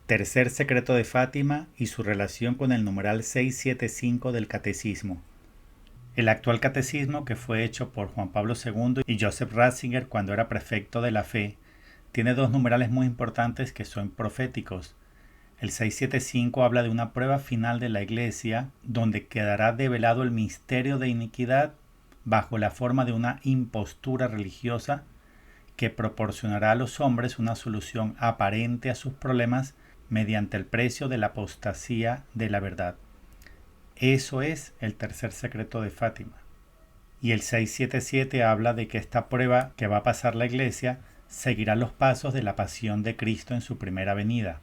Tercer secreto de Fátima y su relación con el numeral 675 del Catecismo. El actual catecismo, que fue hecho por Juan Pablo II y Joseph Ratzinger cuando era prefecto de la fe, tiene dos numerales muy importantes que son proféticos. El 675 habla de una prueba final de la Iglesia donde quedará develado el misterio de iniquidad bajo la forma de una impostura religiosa que proporcionará a los hombres una solución aparente a sus problemas mediante el precio de la apostasía de la verdad. Eso es el tercer secreto de Fátima. Y el 677 habla de que esta prueba que va a pasar la Iglesia seguirá los pasos de la pasión de Cristo en su primera venida.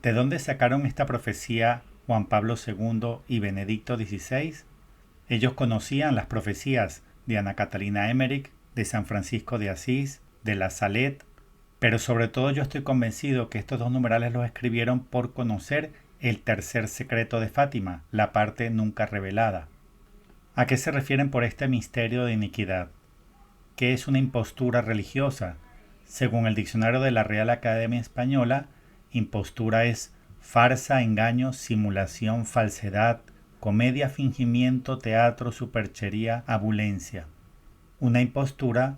¿De dónde sacaron esta profecía Juan Pablo II y Benedicto XVI? Ellos conocían las profecías de Ana Catalina Emmerich, de San Francisco de Asís, de la Salette, pero sobre todo yo estoy convencido que estos dos numerales los escribieron por conocer el tercer secreto de Fátima, la parte nunca revelada. ¿A qué se refieren por este misterio de iniquidad? ¿Qué es una impostura religiosa? Según el diccionario de la Real Academia Española, impostura es farsa, engaño, simulación, falsedad, comedia, fingimiento, teatro, superchería, abulencia. Una impostura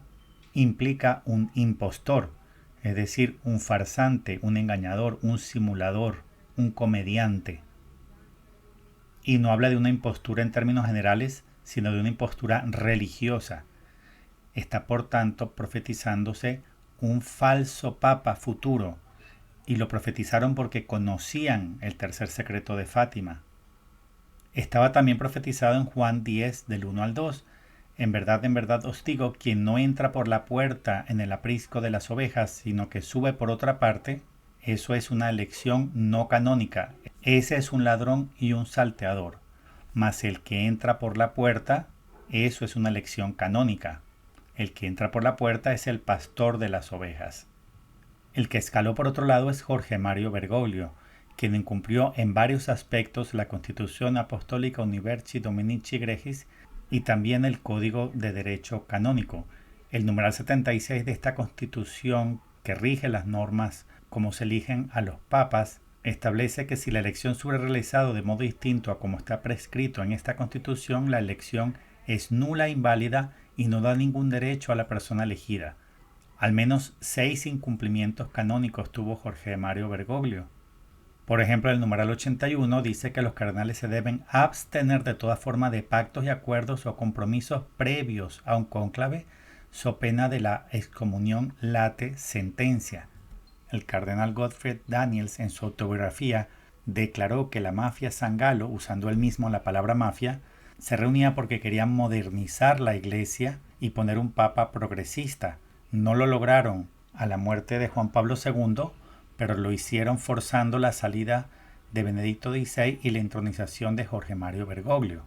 implica un impostor, es decir, un farsante, un engañador, un simulador, un comediante. Y no habla de una impostura en términos generales, sino de una impostura religiosa. Está por tanto profetizándose un falso papa futuro, y lo profetizaron porque conocían el tercer secreto de Fátima. Estaba también profetizado en Juan 10 del 1 al 2. En verdad os digo, quien no entra por la puerta en el aprisco de las ovejas, sino que sube por otra parte, eso es una elección no canónica. Ese es un ladrón y un salteador. Mas el que entra por la puerta, eso es una elección canónica. El que entra por la puerta es el pastor de las ovejas. El que escaló por otro lado es Jorge Mario Bergoglio, quien incumplió en varios aspectos la Constitución Apostólica Universi Dominici Gregis y también el Código de Derecho Canónico. El numeral 76 de esta Constitución, que rige las normas como se eligen a los papas, establece que si la elección se hubiera realizado de modo distinto a como está prescrito en esta Constitución, la elección es nula e inválida y no da ningún derecho a la persona elegida. Al menos 6 incumplimientos canónicos tuvo Jorge Mario Bergoglio. Por ejemplo, el numeral 81 dice que los cardenales se deben abstener de toda forma de pactos y acuerdos o compromisos previos a un cónclave, so pena de la excomunión late sentencia. El cardenal Gottfried Daniels, en su autobiografía, declaró que la mafia San Galo, usando él mismo la palabra mafia, se reunía porque querían modernizar la iglesia y poner un papa progresista. No lo lograron a la muerte de Juan Pablo II, pero lo hicieron forzando la salida de Benedicto XVI y la entronización de Jorge Mario Bergoglio.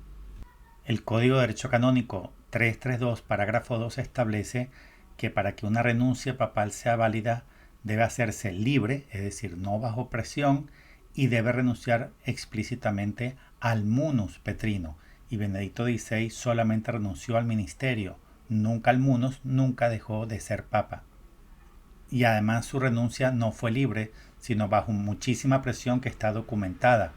El Código de Derecho Canónico 332, parágrafo 2, establece que para que una renuncia papal sea válida debe hacerse libre, es decir, no bajo presión, y debe renunciar explícitamente al munus petrino. Y Benedicto XVI solamente renunció al ministerio, nunca al munus, nunca dejó de ser papa. Y además su renuncia no fue libre, sino bajo muchísima presión que está documentada.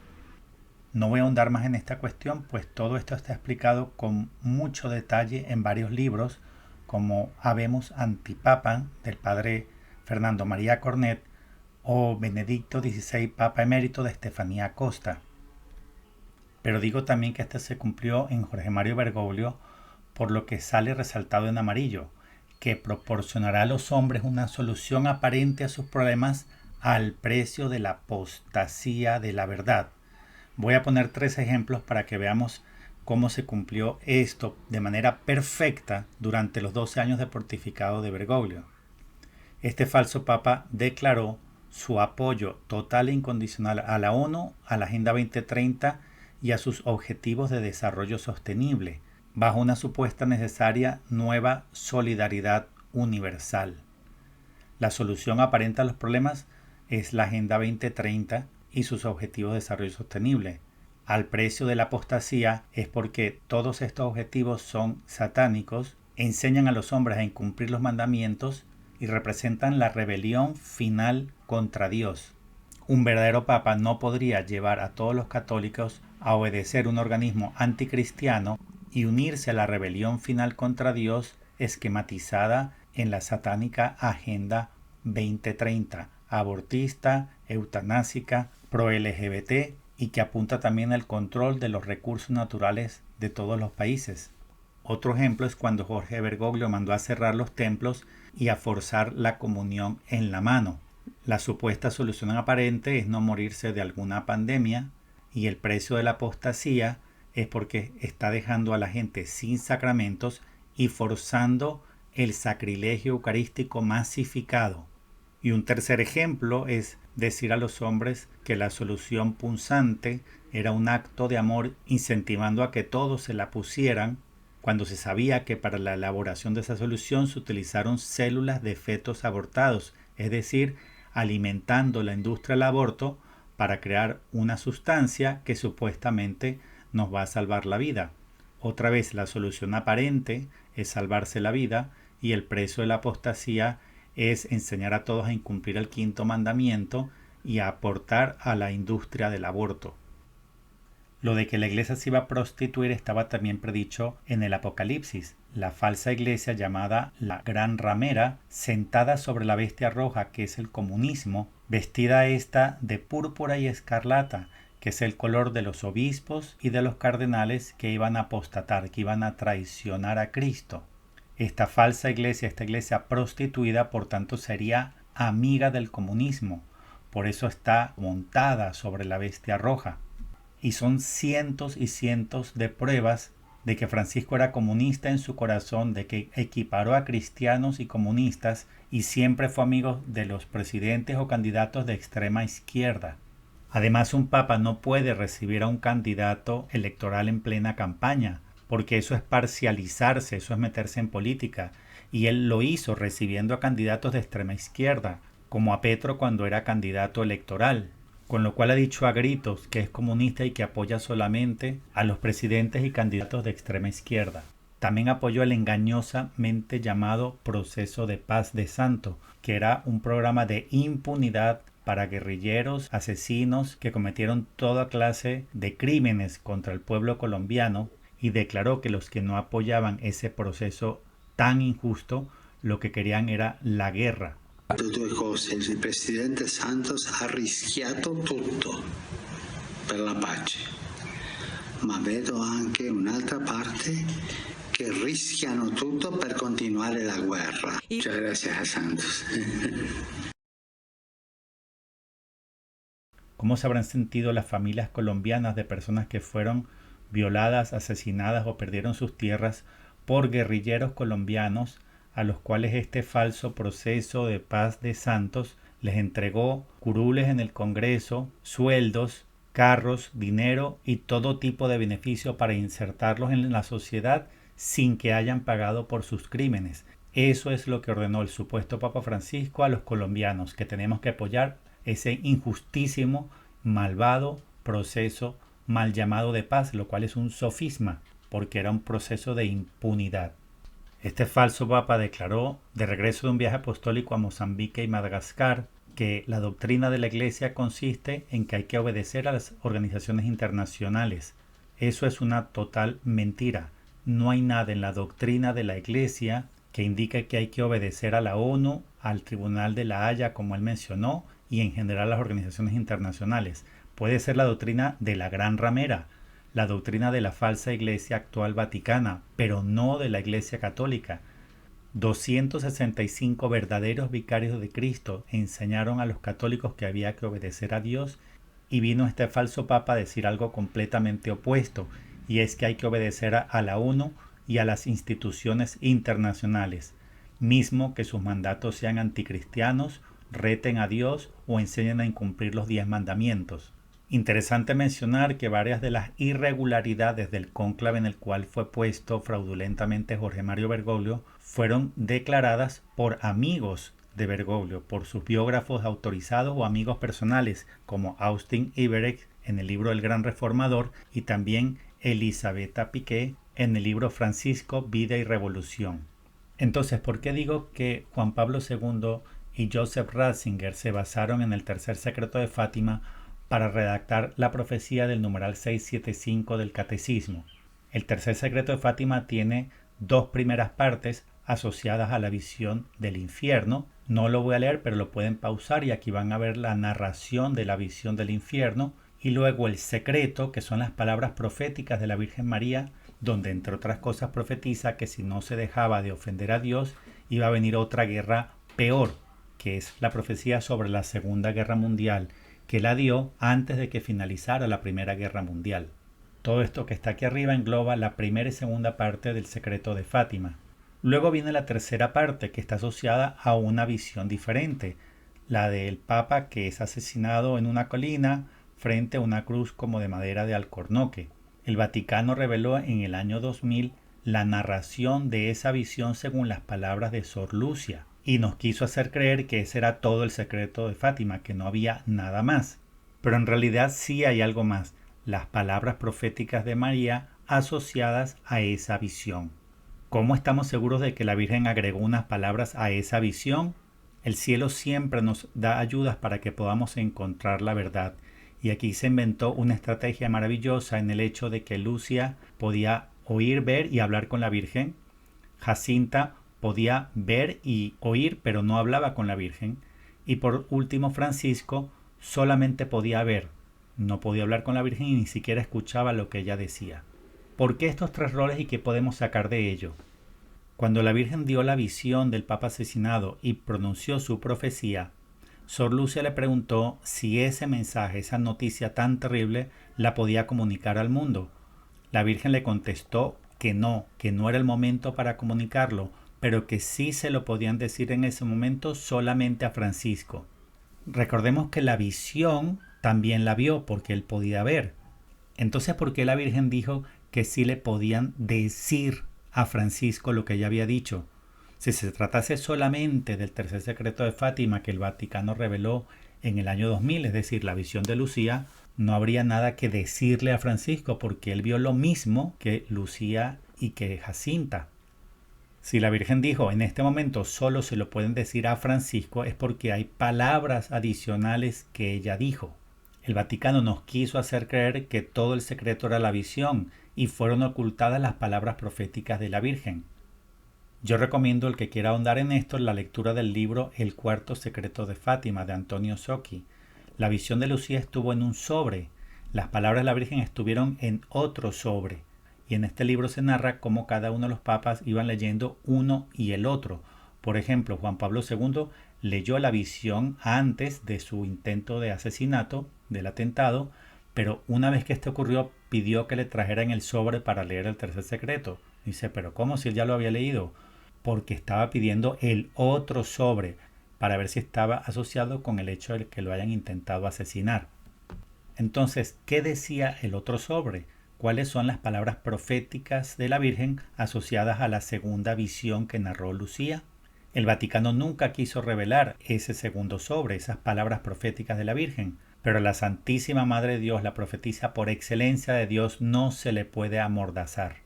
No voy a ahondar más en esta cuestión, pues todo esto está explicado con mucho detalle en varios libros, como Habemus Antipapam, del padre Fernando María Cornet, o Benedicto XVI, Papa Emérito, de Estefanía Costa. Pero digo también que este se cumplió en Jorge Mario Bergoglio, por lo que sale resaltado en amarillo, que proporcionará a los hombres una solución aparente a sus problemas al precio de la apostasía de la verdad. Voy a poner 3 ejemplos para que veamos cómo se cumplió esto de manera perfecta durante los 12 años de pontificado de Bergoglio. Este falso papa declaró su apoyo total e incondicional a la ONU, a la Agenda 2030 y a sus objetivos de desarrollo sostenible, bajo una supuesta necesaria nueva solidaridad universal. La solución aparente a los problemas es la Agenda 2030 y sus objetivos de desarrollo sostenible. Al precio de la apostasía es porque todos estos objetivos son satánicos, enseñan a los hombres a incumplir los mandamientos y representan la rebelión final contra Dios. Un verdadero papa no podría llevar a todos los católicos a obedecer un organismo anticristiano y unirse a la rebelión final contra Dios esquematizada en la satánica Agenda 2030, abortista, eutanásica, pro-LGBT y que apunta también al control de los recursos naturales de todos los países. Otro ejemplo es cuando Jorge Bergoglio mandó a cerrar los templos y a forzar la comunión en la mano. La supuesta solución aparente es no morirse de alguna pandemia y el precio de la apostasía es porque está dejando a la gente sin sacramentos y forzando el sacrilegio eucarístico masificado. Y un tercer ejemplo es decir a los hombres que la solución punzante era un acto de amor incentivando a que todos se la pusieran cuando se sabía que para la elaboración de esa solución se utilizaron células de fetos abortados, es decir, alimentando la industria del aborto para crear una sustancia que supuestamente nos va a salvar la vida. Otra vez, la solución aparente es salvarse la vida y el precio de la apostasía es enseñar a todos a incumplir el quinto mandamiento y a aportar a la industria del aborto. Lo de que la iglesia se iba a prostituir estaba también predicho en el Apocalipsis. La falsa iglesia llamada la Gran Ramera, sentada sobre la bestia roja, que es el comunismo, vestida esta de púrpura y escarlata, que es el color de los obispos y de los cardenales que iban a apostatar, que iban a traicionar a Cristo. Esta falsa iglesia, esta iglesia prostituida, por tanto, sería amiga del comunismo. Por eso está montada sobre la bestia roja. Y son cientos y cientos de pruebas de que Francisco era comunista en su corazón, de que equiparó a cristianos y comunistas y siempre fue amigo de los presidentes o candidatos de extrema izquierda. Además, un papa no puede recibir a un candidato electoral en plena campaña, porque eso es parcializarse, eso es meterse en política. Y él lo hizo recibiendo a candidatos de extrema izquierda, como a Petro cuando era candidato electoral. Con lo cual ha dicho a gritos que es comunista y que apoya solamente a los presidentes y candidatos de extrema izquierda. También apoyó el engañosamente llamado Proceso de Paz de Santo, que era un programa de impunidad para guerrilleros, asesinos que cometieron toda clase de crímenes contra el pueblo colombiano, y declaró que los que no apoyaban ese proceso tan injusto lo que querían era la guerra. Due cose, il presidente Santos ha rischiato tutto per la pace, ma vedo anche un'altra parte che rischiano tutto per continuare la guerra. Muchas gracias a Santos. ¿Cómo se habrán sentido las familias colombianas de personas que fueron violadas, asesinadas o perdieron sus tierras por guerrilleros colombianos a los cuales este falso proceso de paz de Santos les entregó curules en el Congreso, sueldos, carros, dinero y todo tipo de beneficio para insertarlos en la sociedad sin que hayan pagado por sus crímenes? Eso es lo que ordenó el supuesto Papa Francisco a los colombianos, que tenemos que apoyar ese injustísimo, malvado proceso mal llamado de paz, lo cual es un sofisma, porque era un proceso de impunidad. Este falso papa declaró, de regreso de un viaje apostólico a Mozambique y Madagascar, que la doctrina de la Iglesia consiste en que hay que obedecer a las organizaciones internacionales. Eso es una total mentira. No hay nada en la doctrina de la Iglesia que indique que hay que obedecer a la ONU, al Tribunal de la Haya, como él mencionó, y en general a las organizaciones internacionales. Puede ser la doctrina de la Gran Ramera, la doctrina de la falsa iglesia actual vaticana, pero no de la Iglesia Católica. 265 verdaderos vicarios de Cristo enseñaron a los católicos que había que obedecer a Dios, y vino este falso papa a decir algo completamente opuesto, y es que hay que obedecer a la ONU y a las instituciones internacionales, mismo que sus mandatos sean anticristianos, reten a Dios o enseñen a incumplir los 10 mandamientos. Interesante mencionar que varias de las irregularidades del cónclave en el cual fue puesto fraudulentamente Jorge Mario Bergoglio fueron declaradas por amigos de Bergoglio, por sus biógrafos autorizados o amigos personales, como Austin Iverek en el libro El Gran Reformador y también Elisabetta Piqué en el libro Francisco, Vida y Revolución. Entonces, ¿por qué digo que Juan Pablo II y Joseph Ratzinger se basaron en el tercer secreto de Fátima para redactar la profecía del numeral 675 del Catecismo. El tercer secreto de Fátima tiene dos primeras partes asociadas a la visión del infierno. No lo voy a leer, pero lo pueden pausar y aquí van a ver la narración de la visión del infierno. Y luego el secreto, que son las palabras proféticas de la Virgen María, donde entre otras cosas profetiza que si no se dejaba de ofender a Dios, iba a venir otra guerra peor, que es la profecía sobre la Segunda Guerra Mundial, que la dio antes de que finalizara la Primera Guerra Mundial. Todo esto que está aquí arriba engloba la primera y segunda parte del secreto de Fátima. Luego viene la tercera parte, que está asociada a una visión diferente, la del Papa que es asesinado en una colina frente a una cruz como de madera de alcornoque. El Vaticano reveló en el año 2000 la narración de esa visión según las palabras de Sor Lucia y nos quiso hacer creer que ese era todo el secreto de Fátima, que no había nada más. Pero en realidad sí hay algo más, las palabras proféticas de María asociadas a esa visión. ¿Cómo estamos seguros de que la Virgen agregó unas palabras a esa visión? El cielo siempre nos da ayudas para que podamos encontrar la verdad. Y aquí se inventó una estrategia maravillosa en el hecho de que Lucia podía oír, ver y hablar con la Virgen. Jacinta podía ver y oír, pero no hablaba con la Virgen. Y por último, Francisco solamente podía ver, no podía hablar con la Virgen y ni siquiera escuchaba lo que ella decía. ¿Por qué estos tres roles y qué podemos sacar de ello? Cuando la Virgen dio la visión del Papa asesinado y pronunció su profecía, Sor Lucia le preguntó si ese mensaje, esa noticia tan terrible, la podía comunicar al mundo. La Virgen le contestó que no era el momento para comunicarlo, pero que sí se lo podían decir en ese momento solamente a Francisco. Recordemos que la visión también la vio porque él podía ver. Entonces, ¿por qué la Virgen dijo que sí le podían decir a Francisco lo que ella había dicho? Si se tratase solamente del tercer secreto de Fátima que el Vaticano reveló en el año 2000, es decir, la visión de Lucía, no habría nada que decirle a Francisco porque él vio lo mismo que Lucía y que Jacinta. Si la Virgen dijo en este momento solo se lo pueden decir a Francisco es porque hay palabras adicionales que ella dijo. El Vaticano nos quiso hacer creer que todo el secreto era la visión y fueron ocultadas las palabras proféticas de la Virgen. Yo recomiendo al que quiera ahondar en esto la lectura del libro El cuarto secreto de Fátima de Antonio Socchi. La visión de Lucía estuvo en un sobre, las palabras de la Virgen estuvieron en otro sobre. Y en este libro se narra cómo cada uno de los papas iban leyendo uno y el otro. Por ejemplo, Juan Pablo II leyó la visión antes de su intento de asesinato, del atentado, pero una vez que esto ocurrió pidió que le trajeran el sobre para leer el tercer secreto. Dice, pero ¿cómo si él ya lo había leído? Porque estaba pidiendo el otro sobre para ver si estaba asociado con el hecho de que lo hayan intentado asesinar. Entonces, ¿qué decía el otro sobre? ¿Cuáles son las palabras proféticas de la Virgen asociadas a la segunda visión que narró Lucía? El Vaticano nunca quiso revelar ese segundo sobre, esas palabras proféticas de la Virgen, pero la Santísima Madre de Dios, la profetisa por excelencia de Dios, no se le puede amordazar.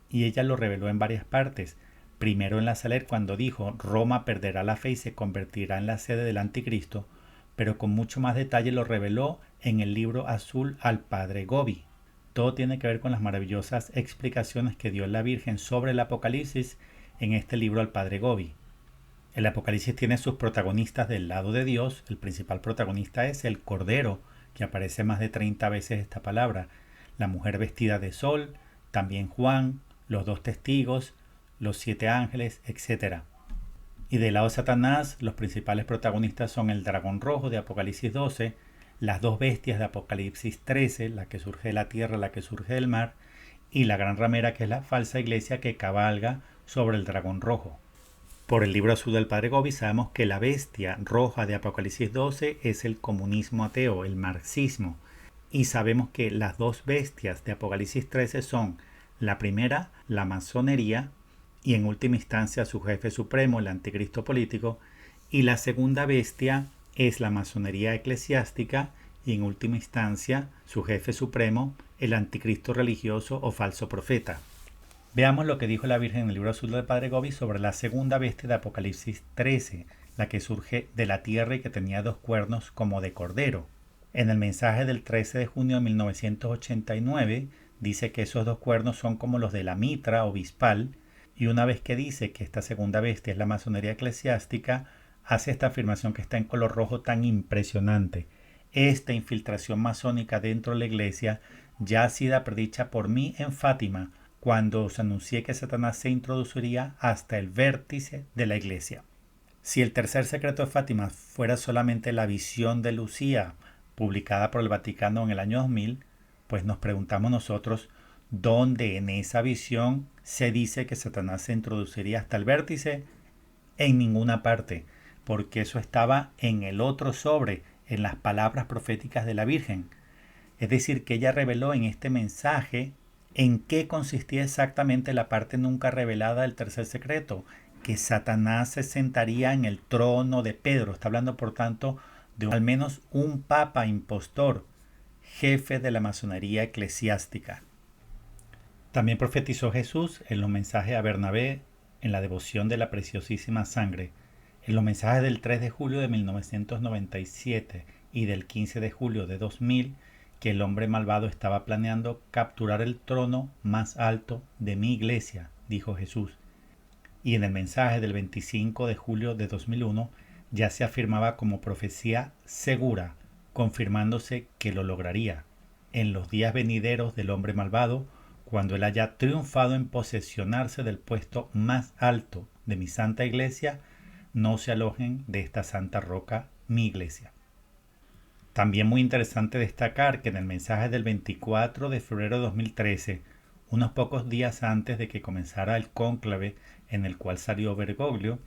Y ella lo reveló en varias partes. Primero en la Saler cuando dijo Roma perderá la fe y se convertirá en la sede del anticristo, pero con mucho más detalle lo reveló en el libro azul al Padre Gobi. Todo tiene que ver con las maravillosas explicaciones que dio la Virgen sobre el Apocalipsis en este libro al Padre Gobi. El Apocalipsis tiene sus protagonistas del lado de Dios. El principal protagonista es el Cordero, que aparece más de 30 veces esta palabra, la mujer vestida de sol, también Juan, los dos testigos, los 7 ángeles, etc. Y del lado de Satanás, los principales protagonistas son el dragón rojo de Apocalipsis 12, las dos bestias de Apocalipsis 13, la que surge de la tierra, la que surge del mar, y la gran ramera que es la falsa iglesia que cabalga sobre el dragón rojo. Por el libro azul del Padre Gobi sabemos que la bestia roja de Apocalipsis 12 es el comunismo ateo, el marxismo, y sabemos que las dos bestias de Apocalipsis 13 son la primera, la masonería, y en última instancia su jefe supremo, el anticristo político, y la segunda bestia es la masonería eclesiástica y en última instancia su jefe supremo, el anticristo religioso o falso profeta. Veamos lo que dijo la Virgen en el libro azul del Padre Gobi sobre la segunda bestia de Apocalipsis 13, la que surge de la tierra y que tenía 2 cuernos como de cordero. En el mensaje del 13 de junio de 1989 dice que esos 2 cuernos son como los de la mitra obispal, y una vez que dice que esta segunda bestia es la masonería eclesiástica, hace esta afirmación que está en color rojo tan impresionante. Esta infiltración masónica dentro de la iglesia ya ha sido predicha por mí en Fátima, cuando os anuncié que Satanás se introduciría hasta el vértice de la iglesia. Si el tercer secreto de Fátima fuera solamente la visión de Lucía, publicada por el Vaticano en el año 2000, pues nos preguntamos nosotros dónde en esa visión se dice que Satanás se introduciría hasta el vértice. En ninguna parte, porque eso estaba en el otro sobre, en las palabras proféticas de la Virgen. Es decir, que ella reveló en este mensaje en qué consistía exactamente la parte nunca revelada del tercer secreto, que Satanás se sentaría en el trono de Pedro. Está hablando, por tanto, de al menos un papa impostor, jefe de la masonería eclesiástica. También profetizó Jesús en los mensajes a Bernabé, en la devoción de la preciosísima sangre, en los mensajes del 3 de julio de 1997 y del 15 de julio de 2000, que el hombre malvado estaba planeando capturar el trono más alto de mi iglesia, dijo Jesús. Y en el mensaje del 25 de julio de 2001 ya se afirmaba como profecía segura, confirmándose que lo lograría en los días venideros del hombre malvado, cuando él haya triunfado en posesionarse del puesto más alto de mi santa iglesia. No se alojen de esta santa roca, mi iglesia. También muy interesante destacar que en el mensaje del 24 de febrero de 2013, unos pocos días antes de que comenzara el cónclave en el cual salió Bergoglio,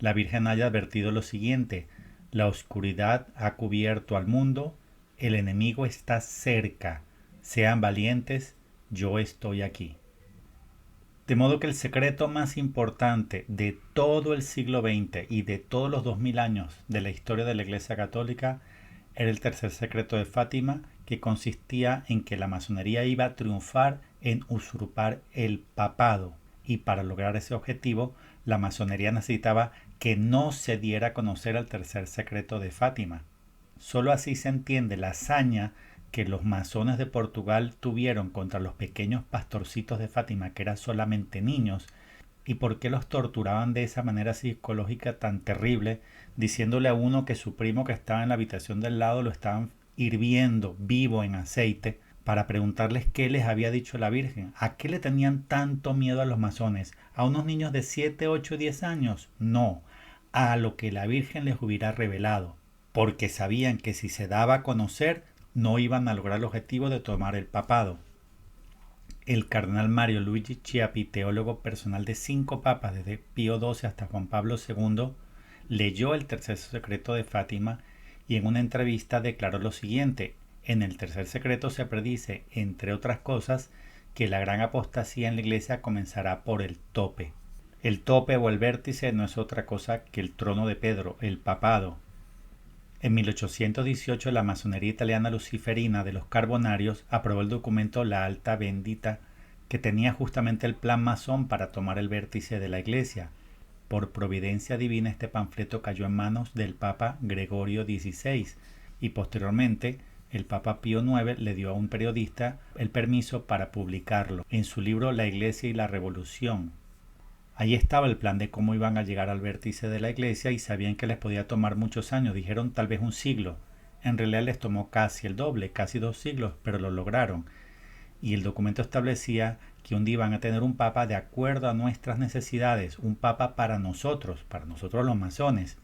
la Virgen haya advertido lo siguiente: la oscuridad ha cubierto al mundo, el enemigo está cerca, sean valientes, yo estoy aquí. De modo que el secreto más importante de todo el siglo XX y de todos los 2000 años de la historia de la Iglesia Católica era el tercer secreto de Fátima, que consistía en que la masonería iba a triunfar en usurpar el papado, y para lograr ese objetivo la masonería necesitaba que no se diera a conocer el tercer secreto de Fátima. Solo así se entiende la hazaña que los masones de Portugal tuvieron contra los pequeños pastorcitos de Fátima, que eran solamente niños, y por qué los torturaban de esa manera psicológica tan terrible, diciéndole a uno que su primo que estaba en la habitación del lado lo estaban hirviendo vivo en aceite, para preguntarles qué les había dicho la Virgen. ¿A qué le tenían tanto miedo a los masones? ¿A unos niños de 7, 8, 10 años? No, a lo que la Virgen les hubiera revelado, porque sabían que si se daba a conocer no iban a lograr el objetivo de tomar el papado. El cardenal Mario Luigi Chiappi, teólogo personal de 5 papas desde Pío XII hasta Juan Pablo II, leyó el tercer secreto de Fátima y en una entrevista declaró lo siguiente: en el tercer secreto se predice, entre otras cosas, que la gran apostasía en la iglesia comenzará por el tope. El tope o el vértice no es otra cosa que el trono de Pedro, el papado. En 1818 la masonería italiana luciferina de los Carbonarios aprobó el documento La Alta Bendita, que tenía justamente el plan masón para tomar el vértice de la iglesia. Por providencia divina este panfleto cayó en manos del Papa Gregorio XVI y posteriormente el Papa Pío IX le dio a un periodista el permiso para publicarlo en su libro La Iglesia y la Revolución. Ahí estaba el plan de cómo iban a llegar al vértice de la iglesia y sabían que les podía tomar muchos años, dijeron tal vez un siglo. En realidad les tomó casi el doble, casi 2 siglos, pero lo lograron. Y el documento establecía que un día iban a tener un papa de acuerdo a nuestras necesidades, un papa para nosotros los masones.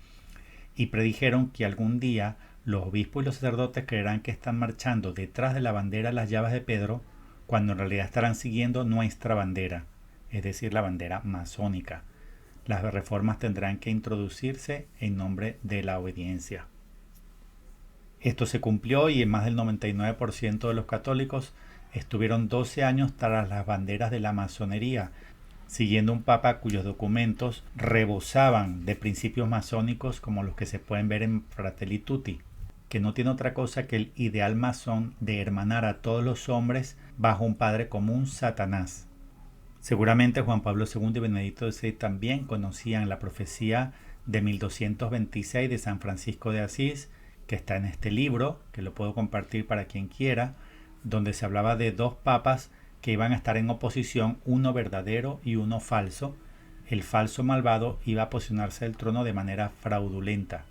Y predijeron que algún día los obispos y los sacerdotes creerán que están marchando detrás de la bandera las llaves de Pedro, cuando en realidad estarán siguiendo nuestra bandera, es decir, la bandera masónica. Las reformas tendrán que introducirse en nombre de la obediencia. Esto se cumplió y en más del 99% de los católicos estuvieron 12 años tras las banderas de la masonería, siguiendo un papa cuyos documentos rebosaban de principios masónicos como los que se pueden ver en Fratelli Tutti, que no tiene otra cosa que el ideal masón de hermanar a todos los hombres bajo un padre común, Satanás. Seguramente Juan Pablo II y Benedicto XVI también conocían la profecía de 1226 de San Francisco de Asís, que está en este libro, que lo puedo compartir para quien quiera, donde se hablaba de dos papas que iban a estar en oposición, uno verdadero y uno falso. El falso malvado iba a posicionarse del trono de manera fraudulenta.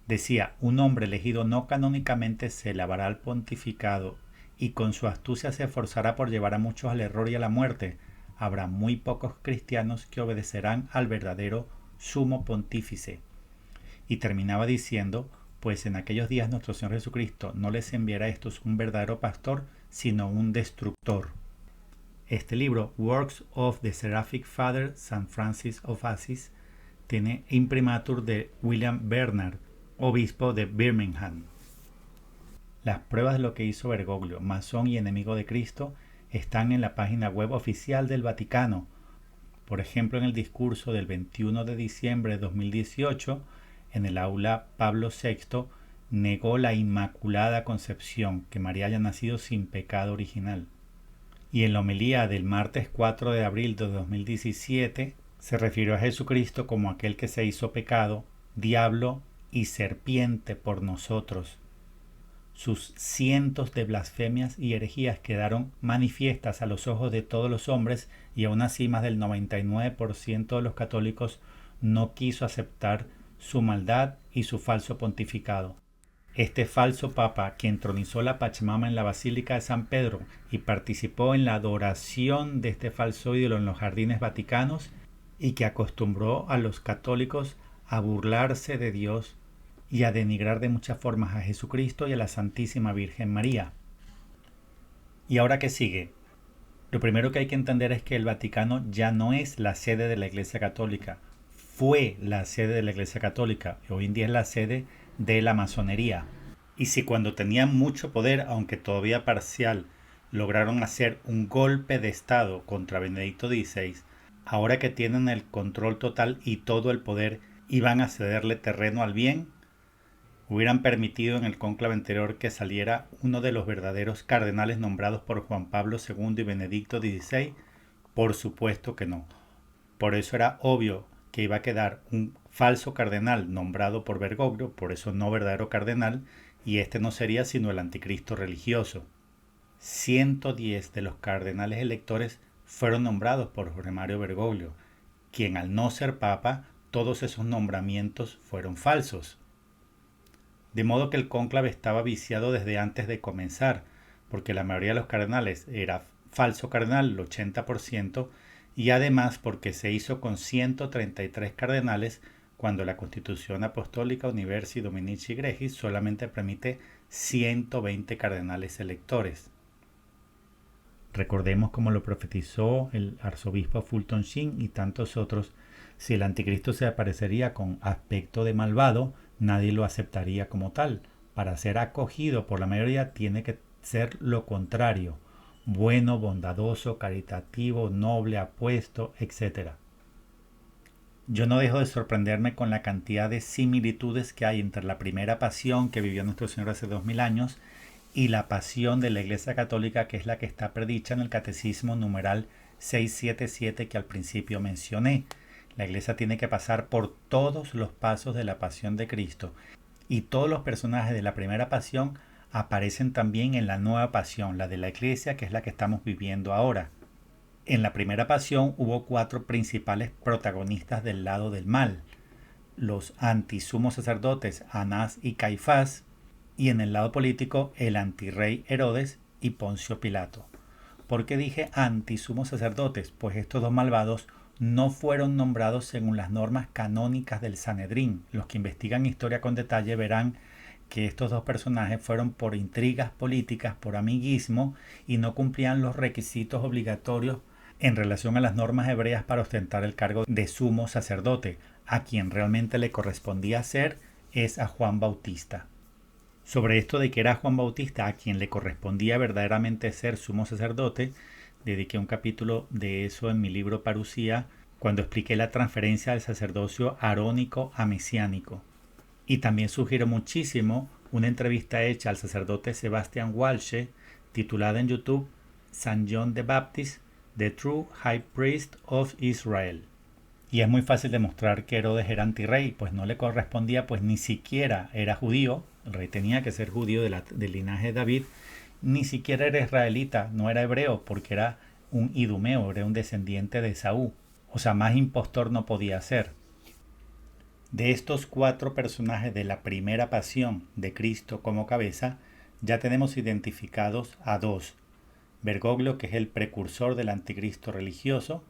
Decía, un hombre elegido no canónicamente se elevará al pontificado y con su astucia se esforzará por llevar a muchos al error y a la muerte. Habrá muy pocos cristianos que obedecerán al verdadero sumo pontífice. Y terminaba diciendo, pues en aquellos días nuestro Señor Jesucristo no les enviará a estos un verdadero pastor, sino un destructor. Este libro, Works of the Seraphic Father, San Francis of Assisi, tiene imprimatur de William Bernard, obispo de Birmingham. Las pruebas de lo que hizo Bergoglio, masón y enemigo de Cristo, están en la página web oficial del Vaticano. Por ejemplo, en el discurso del 21 de diciembre de 2018, en el aula Pablo VI, negó la Inmaculada Concepción, que María haya nacido sin pecado original. Y en la homilía del martes 4 de abril de 2017, se refirió a Jesucristo como aquel que se hizo pecado, diablo y serpiente por nosotros. Sus cientos de blasfemias y herejías quedaron manifiestas a los ojos de todos los hombres y aún así más del 99% de los católicos no quiso aceptar su maldad y su falso pontificado. Este falso papa, que entronizó la Pachamama en la Basílica de San Pedro y participó en la adoración de este falso ídolo en los jardines vaticanos y que acostumbró a los católicos a burlarse de Dios y a denigrar de muchas formas a Jesucristo y a la Santísima Virgen María. ¿Y ahora qué sigue? Lo primero que hay que entender es que el Vaticano ya no es la sede de la Iglesia Católica. Fue la sede de la Iglesia Católica y hoy en día es la sede de la masonería. Y si cuando tenían mucho poder, aunque todavía parcial, lograron hacer un golpe de Estado contra Benedicto XVI, ahora que tienen el control total y todo el poder, iban a cederle terreno al bien, hubieran permitido en el cónclave anterior que saliera uno de los verdaderos cardenales nombrados por Juan Pablo II y Benedicto XVI. Por supuesto que no. Por eso era obvio que iba a quedar un falso cardenal nombrado por Bergoglio, por eso no verdadero cardenal, y este no sería sino el anticristo religioso. 110 de los cardenales electores fueron nombrados por Jorge Mario Bergoglio, quien al no ser papa, todos esos nombramientos fueron falsos. De modo que el cónclave estaba viciado desde antes de comenzar, porque la mayoría de los cardenales era falso cardenal, el 80%, y además porque se hizo con 133 cardenales cuando la Constitución Apostólica Universi Dominici Gregis solamente permite 120 cardenales electores. Recordemos como lo profetizó el arzobispo Fulton Sheen y tantos otros, si el anticristo se aparecería con aspecto de malvado, nadie lo aceptaría como tal. Para ser acogido por la mayoría tiene que ser lo contrario, bueno, bondadoso, caritativo, noble, apuesto, etc. Yo no dejo de sorprenderme con la cantidad de similitudes que hay entre la primera pasión que vivió nuestro Señor hace 2000 años y la pasión de la Iglesia Católica, que es la que está predicha en el Catecismo numeral 677 que al principio mencioné. La Iglesia tiene que pasar por todos los pasos de la pasión de Cristo y todos los personajes de la primera pasión aparecen también en la nueva pasión, la de la Iglesia, que es la que estamos viviendo ahora. En la primera pasión hubo 4 principales protagonistas del lado del mal: los antisumos sacerdotes Anás y Caifás, y en el lado político el antirrey Herodes y Poncio Pilato. ¿Por qué dije antisumos sacerdotes? Pues estos dos malvados no fueron nombrados según las normas canónicas del Sanedrín. Los que investigan historia con detalle verán que estos dos personajes fueron por intrigas políticas, por amiguismo, y no cumplían los requisitos obligatorios en relación a las normas hebreas para ostentar el cargo de sumo sacerdote. A quien realmente le correspondía ser es a Juan Bautista. Sobre esto de que era Juan Bautista a quien le correspondía verdaderamente ser sumo sacerdote, dediqué un capítulo de eso en mi libro Parucía, cuando expliqué la transferencia del sacerdocio arónico a mesiánico. Y también sugiero muchísimo una entrevista hecha al sacerdote Sebastian Walshe, titulada en YouTube San John the Baptist, The True High Priest of Israel. Y es muy fácil demostrar que Herodes era antirrey, pues no le correspondía, pues ni siquiera era judío, el rey tenía que ser judío del linaje de David, ni siquiera era israelita, no era hebreo, porque era un idumeo, era un descendiente de Esaú. O sea, más impostor no podía ser. De estos 4 personajes de la primera pasión de Cristo como cabeza, ya tenemos identificados a 2. Bergoglio, que es el precursor del anticristo religioso,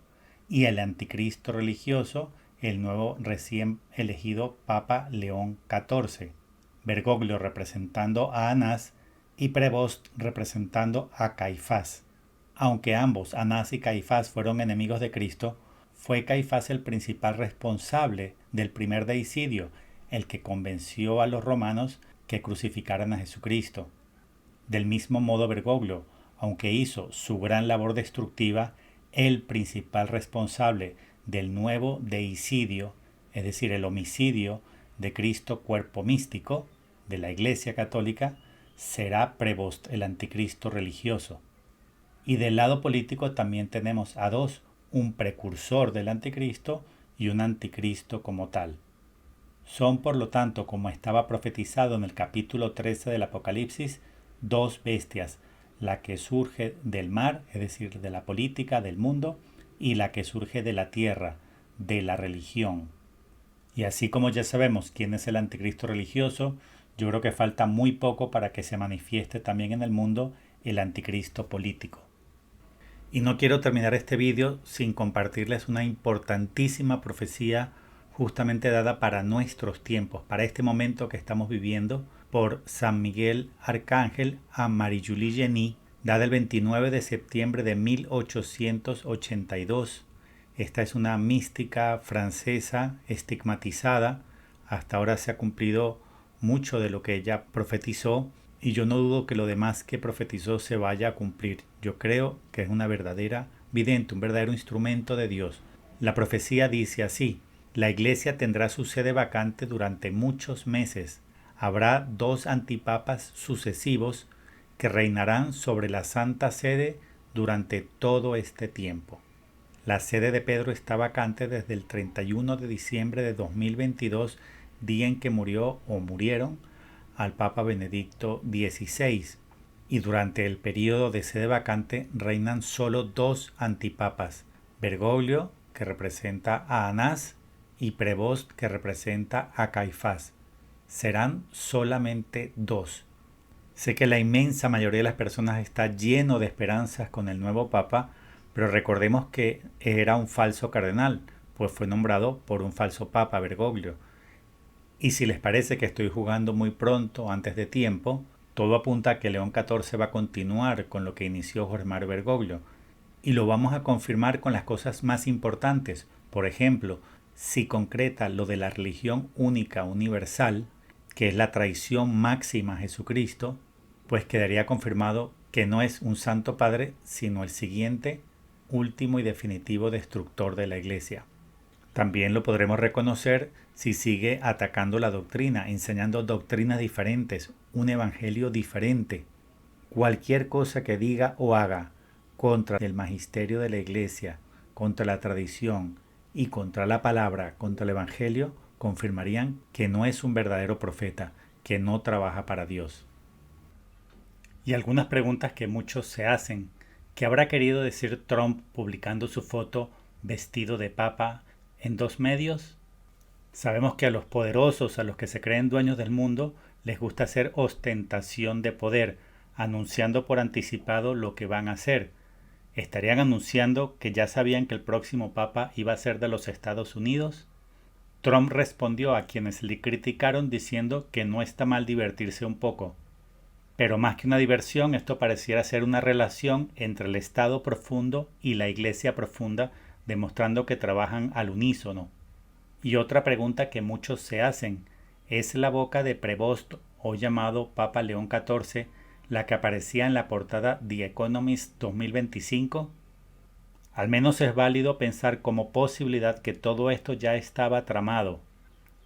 y el anticristo religioso, el nuevo recién elegido Papa León XIV. Bergoglio representando a Anás y Prevost representando a Caifás. Aunque ambos, Anás y Caifás, fueron enemigos de Cristo, fue Caifás el principal responsable del primer deicidio, el que convenció a los romanos que crucificaran a Jesucristo. Del mismo modo Bergoglio, aunque hizo su gran labor destructiva, el principal responsable del nuevo deicidio, es decir, el homicidio de Cristo cuerpo místico de la Iglesia Católica, será Prevost, el anticristo religioso. Y del lado político también tenemos a 2, un precursor del anticristo y un anticristo como tal. Son, por lo tanto, como estaba profetizado en el capítulo 13 del Apocalipsis, 2 bestias, la que surge del mar, es decir, de la política, del mundo, y la que surge de la tierra, de la religión. Y así como ya sabemos quién es el anticristo religioso, yo creo que falta muy poco para que se manifieste también en el mundo el anticristo político. Y no quiero terminar este vídeo sin compartirles una importantísima profecía justamente dada para nuestros tiempos, para este momento que estamos viviendo, por San Miguel Arcángel a Marie-Julie Jenny, dada el 29 de septiembre de 1882. Esta es una mística francesa estigmatizada. Hasta ahora se ha cumplido mucho de lo que ella profetizó y yo no dudo que lo demás que profetizó se vaya a cumplir. Yo creo que es una verdadera vidente, un verdadero instrumento de Dios. La profecía dice así: la iglesia tendrá su sede vacante durante muchos meses. Habrá 2 antipapas sucesivos que reinarán sobre la Santa Sede durante todo este tiempo. La sede de Pedro está vacante desde el 31 de diciembre de 2022, día en que murió o murieron al Papa Benedicto XVI. Y durante el periodo de sede vacante reinan solo 2 antipapas, Bergoglio, que representa a Anás, y Prevost, que representa a Caifás. Serán solamente 2. Sé que la inmensa mayoría de las personas está lleno de esperanzas con el nuevo Papa, pero recordemos que era un falso cardenal, pues fue nombrado por un falso Papa, Bergoglio. Y si les parece que estoy jugando muy pronto, antes de tiempo, todo apunta a que León XIV va a continuar con lo que inició Jorge Mario Bergoglio. Y lo vamos a confirmar con las cosas más importantes. Por ejemplo, si concreta lo de la religión única, universal, que es la traición máxima a Jesucristo, pues quedaría confirmado que no es un santo padre, sino el siguiente, último y definitivo destructor de la Iglesia. También lo podremos reconocer si sigue atacando la doctrina, enseñando doctrinas diferentes, un evangelio diferente. Cualquier cosa que diga o haga contra el magisterio de la Iglesia, contra la tradición y contra la palabra, contra el evangelio, confirmarían que no es un verdadero profeta, que no trabaja para Dios. Y algunas preguntas que muchos se hacen. ¿Qué habrá querido decir Trump publicando su foto vestido de papa en 2 medios? Sabemos que a los poderosos, a los que se creen dueños del mundo, les gusta hacer ostentación de poder, anunciando por anticipado lo que van a hacer. ¿Estarían anunciando que ya sabían que el próximo papa iba a ser de los Estados Unidos? Trump respondió a quienes le criticaron diciendo que no está mal divertirse un poco. Pero más que una diversión, esto pareciera ser una relación entre el Estado profundo y la Iglesia profunda, demostrando que trabajan al unísono. Y otra pregunta que muchos se hacen, ¿es la boca de Prevost, hoy llamado Papa León XIV, la que aparecía en la portada The Economist 2025? Al menos es válido pensar como posibilidad que todo esto ya estaba tramado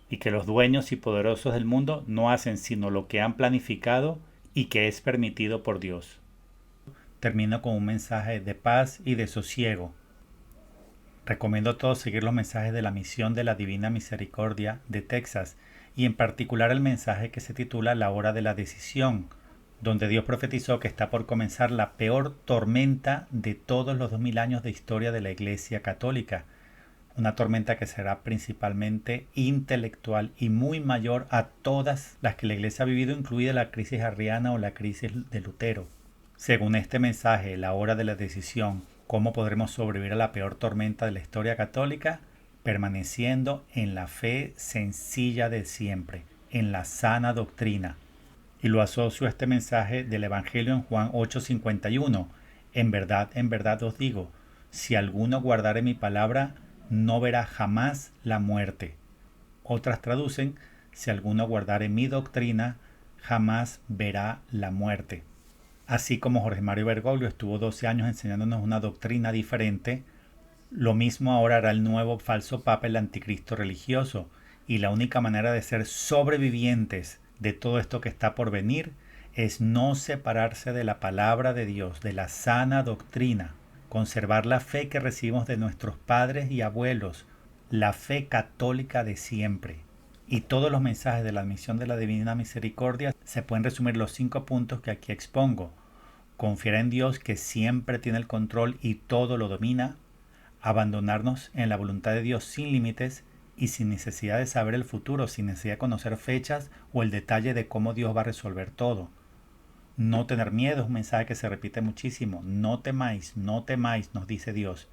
y que los dueños y poderosos del mundo no hacen sino lo que han planificado y que es permitido por Dios. Termino con un mensaje de paz y de sosiego. Recomiendo a todos seguir los mensajes de la Misión de la Divina Misericordia de Texas y en particular el mensaje que se titula La Hora de la Decisión, donde Dios profetizó que está por comenzar la peor tormenta de todos los 2000 años de historia de la Iglesia Católica. Una tormenta que será principalmente intelectual y muy mayor a todas las que la Iglesia ha vivido, incluida la crisis arriana o la crisis de Lutero. Según este mensaje, la hora de la decisión, ¿cómo podremos sobrevivir a la peor tormenta de la historia católica? Permaneciendo en la fe sencilla de siempre, en la sana doctrina. Y lo asocio a este mensaje del Evangelio en Juan 8:51. En verdad os digo, si alguno guardare mi palabra, no verá jamás la muerte. Otras traducen, si alguno guardare mi doctrina, jamás verá la muerte. Así como Jorge Mario Bergoglio estuvo 12 años enseñándonos una doctrina diferente, lo mismo ahora hará el nuevo falso papa, el anticristo religioso, y la única manera de ser sobrevivientes de todo esto que está por venir es no separarse de la palabra de Dios, de la sana doctrina, conservar la fe que recibimos de nuestros padres y abuelos, la fe católica de siempre. Y todos los mensajes de la misión de la Divina Misericordia se pueden resumir en los 5 puntos que aquí expongo. Confiar en Dios que siempre tiene el control y todo lo domina. Abandonarnos en la voluntad de Dios sin límites y sin necesidad de saber el futuro, sin necesidad de conocer fechas o el detalle de cómo Dios va a resolver todo. No tener miedo es un mensaje que se repite muchísimo. No temáis, nos dice Dios.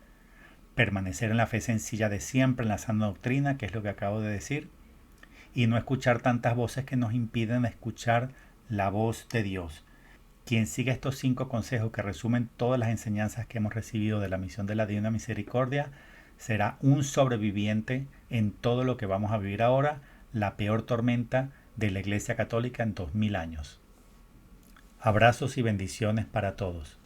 Permanecer en la fe sencilla de siempre, en la sana doctrina, que es lo que acabo de decir. Y no escuchar tantas voces que nos impiden escuchar la voz de Dios. Quien sigue estos 5 consejos que resumen todas las enseñanzas que hemos recibido de la misión de la Divina Misericordia será un sobreviviente en todo lo que vamos a vivir ahora, la peor tormenta de la Iglesia Católica en 2000 años. Abrazos y bendiciones para todos.